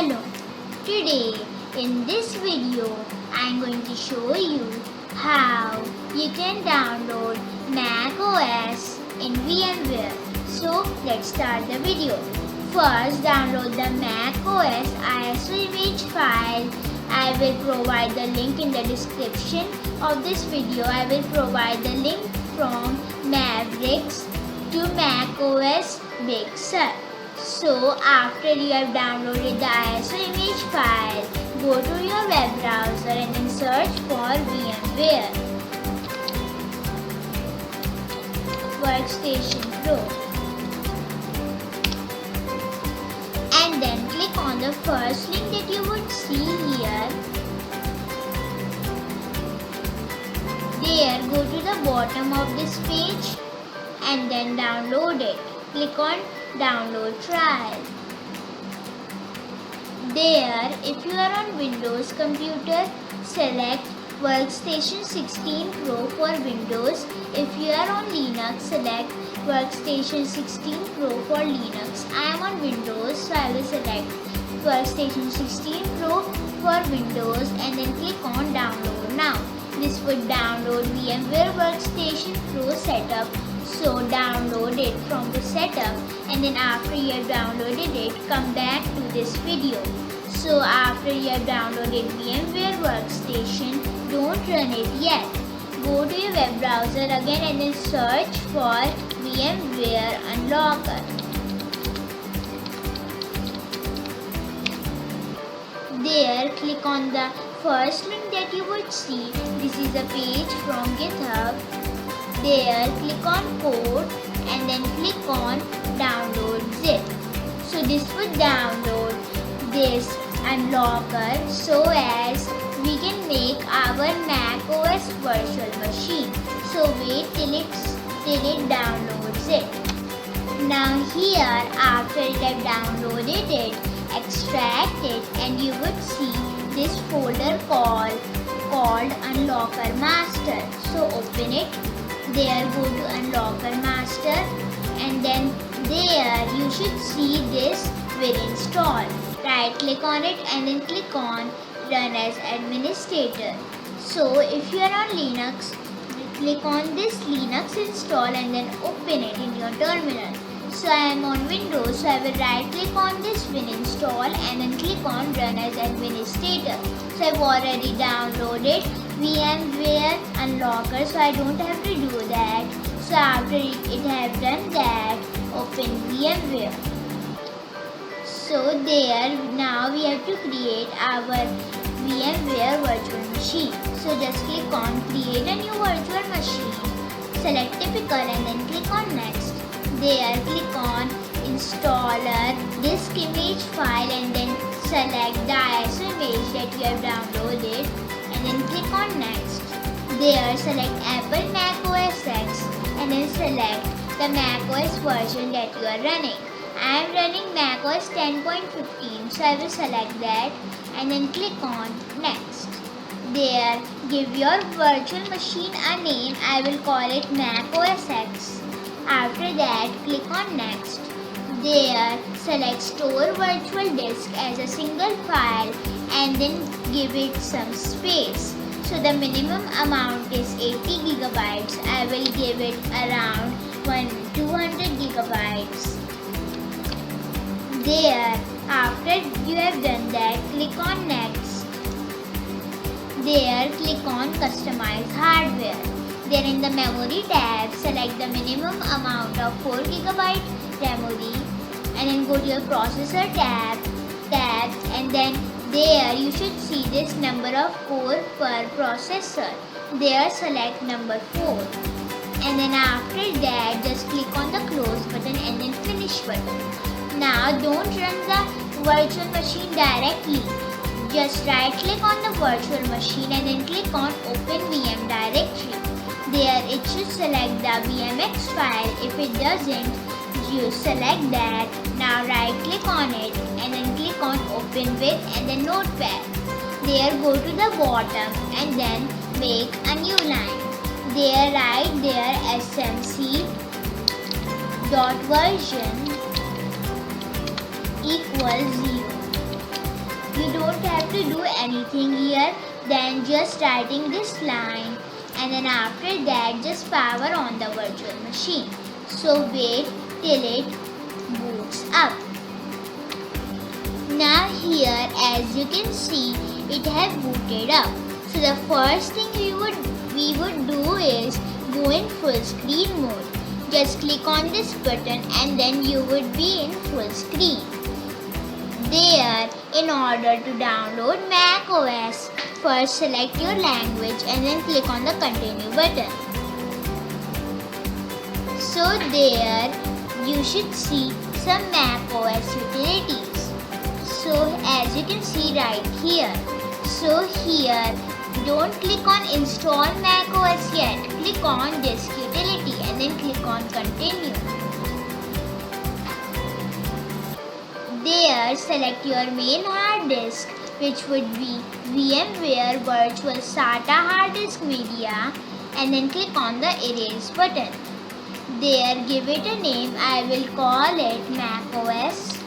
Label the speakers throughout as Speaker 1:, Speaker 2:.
Speaker 1: Hello, today in this video I am going to show you how you can download Mac OS in VMware. So let's start the video. First, download the Mac OS ISO image file. I will provide the link in the description of this video. I will provide the link from Mavericks to Mac OS Big Sur. So after you have downloaded the ISO image file, go to your web browser and then search for VMware Workstation Pro. And then click on the first link that you would see here. There, go to the bottom of this page and then download it. Click on Download Trial. There, if you are on Windows computer, select Workstation 16 Pro for Windows. If you are on Linux, select Workstation 16 Pro for Linux. I am on Windows, so I will select Workstation 16 Pro for Windows and then click on Download Now. This would download VMware Workstation Pro setup. So download it from the setup, and then after you have downloaded it, come back to this video. So after you have downloaded VMware Workstation, don't run it yet. Go to your web browser again and then search for VMware Unlocker. There, click on the first link that you would see. This is a page from GitHub. There, click on Code and then click on Download Zip. So this would download this unlocker so as we can make our Mac OS virtual machine. So wait till it downloads it. Now here, after it have downloaded it, extract it and you would see this folder called Unlocker Master. So open it. There, go to Unlocker Master and then there you should see this will install. Right click on it and then click on Run as Administrator. So if you are on Linux, click on this Linux install and then open it in your terminal. So I am on Windows, so I will right click on this Win install and then click on Run as Administrator. So I have already downloaded VMware Unlocker, so I don't have to do that. So after it have done that, open VMware. So there, now we have to create our VMware virtual machine. So just click on Create a new virtual machine, select Typical and then click on Next. There, click on Installer Disk Image File and then select the ISO image that you have downloaded and then click on Next. There, select Apple Mac OS X and then select the Mac OS version that you are running. I am running Mac OS 10.15, so I will select that and then click on Next. There, give your virtual machine a name. I will call it Mac OS X. After that, click on Next. There, select Store Virtual Disk as a single file and then give it some space. So the minimum amount is 80 gigabytes. I will give it around 200 gigabytes. There, after you have done that, click on Next. There, click on Customize Hardware. Then in the Memory tab, select the minimum amount of 4 GB memory and then go to your Processor tab and then there you should see this number of core per processor. There, select number 4 and then after that just click on the Close button and then Finish button. Now don't run the virtual machine directly. Just right click on the virtual machine and then click on Open VM Directory. There it should select the VMX file. If it doesn't, you select that. Now right click on it and then click on Open With and then Notepad. There, go to the bottom and then make a new line. There, write there smc dot version equals 0. You don't have to do anything here than just writing this line, and then after that just power on the virtual machine. So wait till it boots up. Now here, as you can see, it has booted up. So the first thing we would do is go in full screen mode. Just click on this button and then you would be in full screen. There, in order to download macOS, first select your language and then click on the continue button. So there, you should see some macOS utilities. So as you can see right here. So here, don't click on install macOS yet. Click on disk utility and then click on continue. There, select your main hard disk, which would be VMware Virtual SATA Hard Disk Media, and then click on the erase button. There, give it a name. I will call it macOS.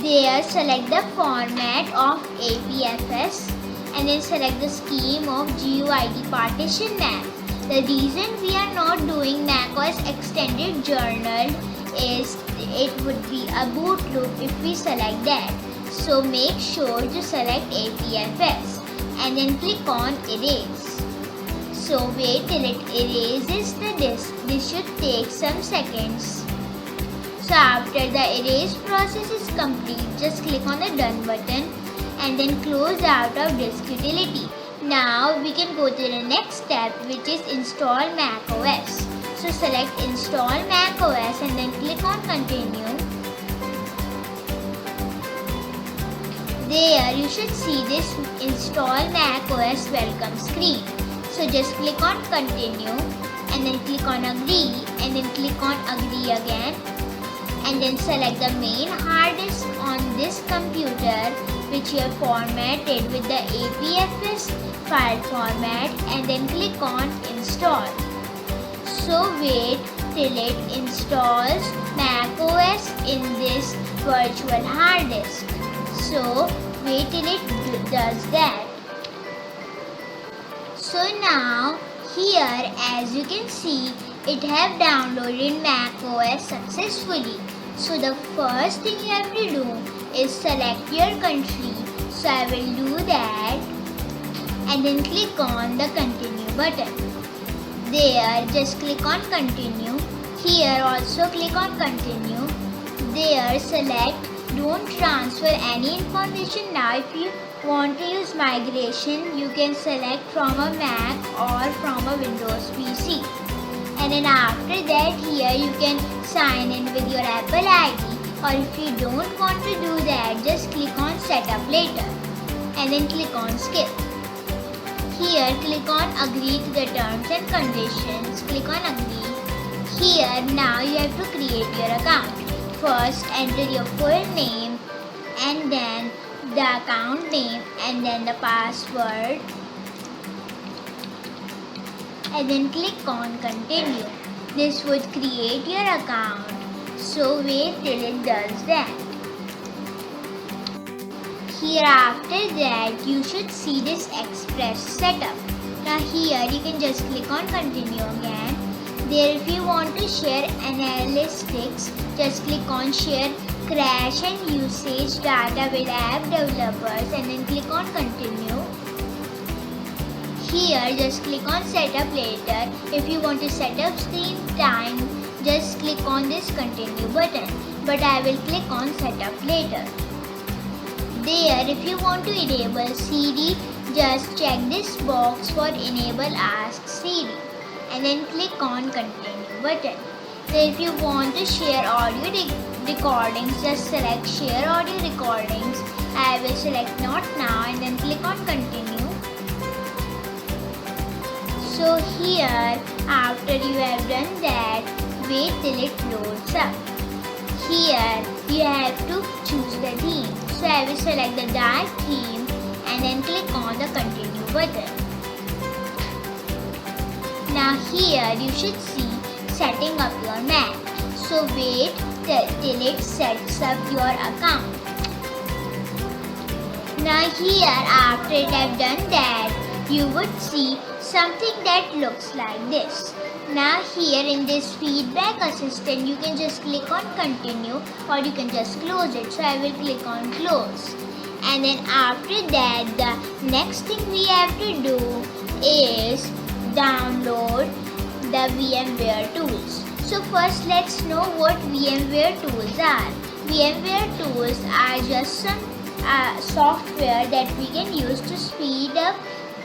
Speaker 1: There, select the format of APFS and then select the scheme of GUID partition map. The reason we are not doing macOS Extended Journal is it would be a boot loop if we select that. So make sure to select APFS and then click on erase. So wait till it erases the disk. This should take some seconds. So after the erase process is complete, just click on the done button and then close out of disk utility. Now we can go to the next step, which is install macOS. So select install macOS and then click on continue. There you should see this install macOS welcome screen. So just click on continue and then click on agree and then click on agree again. And then select the main hard disk on this computer which you have formatted with the APFS file format and then click on install. So wait till it installs macOS in this virtual hard disk. So wait till it does that. So now here, as you can see, it have downloaded macOS successfully. So the first thing you have to do is select your country. So I will do that and then click on the continue button. There, just click on continue. Here also click on continue. There, select don't transfer any information now. If you want to use migration, you can select from a Mac or from a Windows PC. And then after that, here you can sign in with your Apple ID, or if you don't want to do that, just click on setup later and then click on skip. Here click on agree to the terms and conditions. Click on agree. Here now you have to create your account. First enter your full name and then the account name and then the password. And then click on continue. This would create your account. So wait till it does that. Here after that you should see this Express setup. Now here you can just click on continue again. There if you want to share analytics, just click on share crash and usage data with app developers and then click on continue. Here just click on setup later. If you want to set up screen time, just click on this continue button, but I will click on setup later. There if you want to enable Siri, just check this box for enable ask Siri and then click on continue button. Then if you want to share audio recordings, just select share audio recordings. I will select not now and then click on continue. So here, after you have done that, wait till it loads up. Here, you have to choose the theme. So I will select the dark theme and then click on the continue button. Now here, you should see setting up your Mac. So wait till it sets up your account. Now here, after it have done that, you would see something that looks like this. Now here in this feedback assistant, you can just click on continue or you can just close it. So I will click on close. And then after that, the next thing we have to do is download the VMware tools. So first let's know what VMware tools are. VMware tools are just some software that we can use to speed up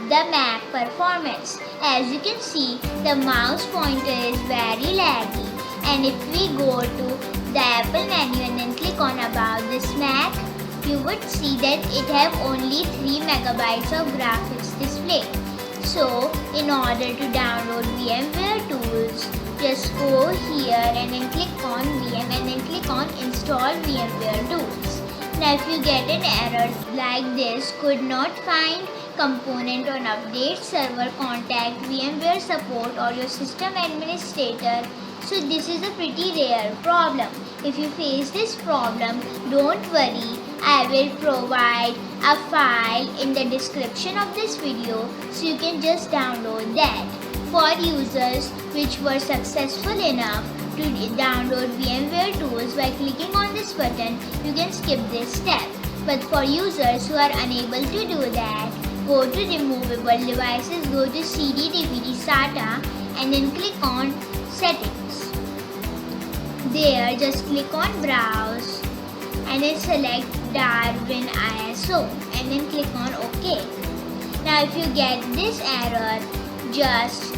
Speaker 1: the Mac performance. As you can see, the mouse pointer is very laggy, and if we go to the Apple menu and then click on about this Mac, you would see that it have only 3 megabytes of graphics display. So in order to download VMware tools, just go here and then click on VM and then click on install VMware tools. Now if you get an error like this, could not find component on update server, contact VMware support or your system administrator. So this is a pretty rare problem. If you face this problem, don't worry. I will provide a file in the description of this video so you can just download that. For users which were successful enough to download VMware tools by clicking on this button, you can skip this step. But for users who are unable to do that, go to removable devices, go to CD, DVD, SATA and then click on settings. There just click on browse and then select Darwin ISO and then click on OK. Now if you get this error, just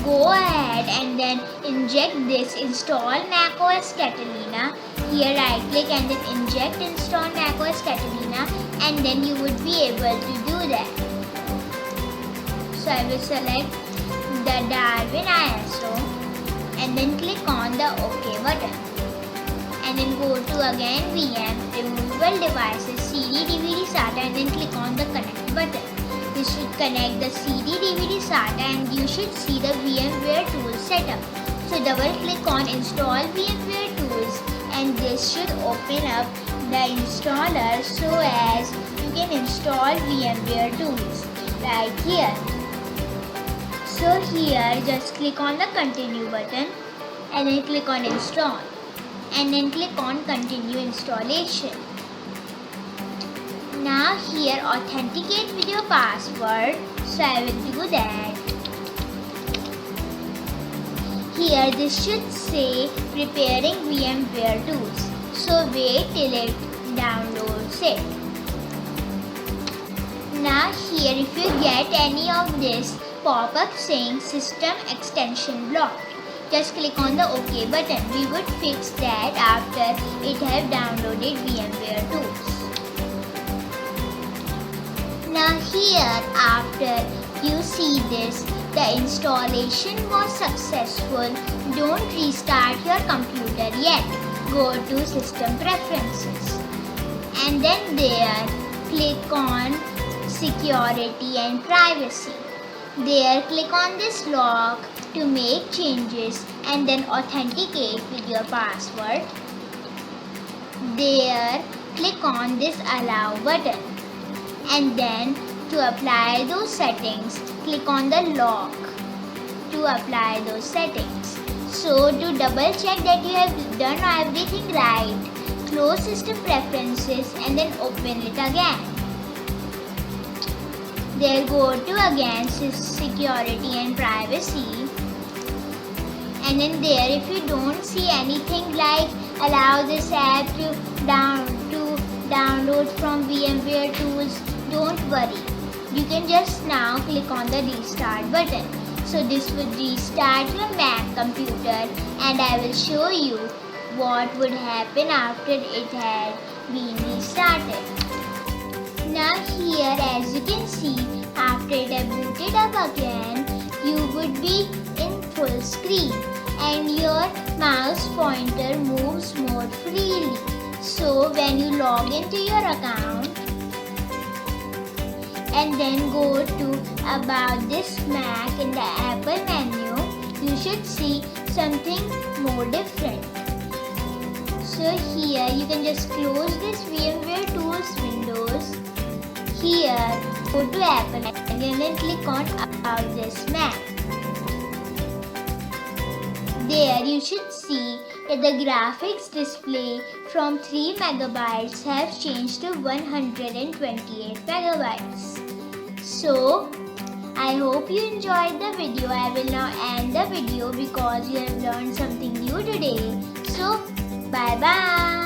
Speaker 1: go ahead and then inject this install macOS Catalina. Here right click and then inject install macOS Catalina and then you would be able to do that. So I will select the Darwin ISO and then click on the OK button. And then go to again VM, removable devices, CD, DVD, SATA and then click on the connect button. This should connect the CD, DVD, SATA and you should see the VMware tools setup. So double click on install VMware tools and this should open up the installer so as you can install VMware tools right here. So here just click on the continue button and then click on install and then click on continue installation. Now here authenticate with your password, so I will do that. Here this should say preparing VMware tools, so wait till it downloads it. Now here if you get any of this pop-up saying system extension blocked, just click on the OK button. We would fix that after it have downloaded VMware tools. Now here after you see this, the installation was successful. Don't restart your computer yet. Go to system preferences and then there click on security and privacy. There click on this lock to make changes and then authenticate with your password. There click on this allow button and then to apply those settings click on the lock to apply those settings. So to double check that you have done everything right, close system preferences and then open it again. There go to again security and privacy and then there if you don't see anything like allow this app to download from VMware tools, don't worry. You can just now click on the restart button. So this would restart your Mac computer and I will show you what would happen after it had been restarted. Now here as you can see, after it had booted up again, you would be in full screen and your mouse pointer moves more freely. So when you log into your account and then go to about this Mac in the Apple menu, you should see something more different. So here you can just close this VMware tools windows Here, go to Apple and then click on About This Mac. There you should see that the graphics display from 3 megabytes have changed to 128 megabytes. So, I hope you enjoyed the video. I will now end the video because you have learned something new today. So, bye bye.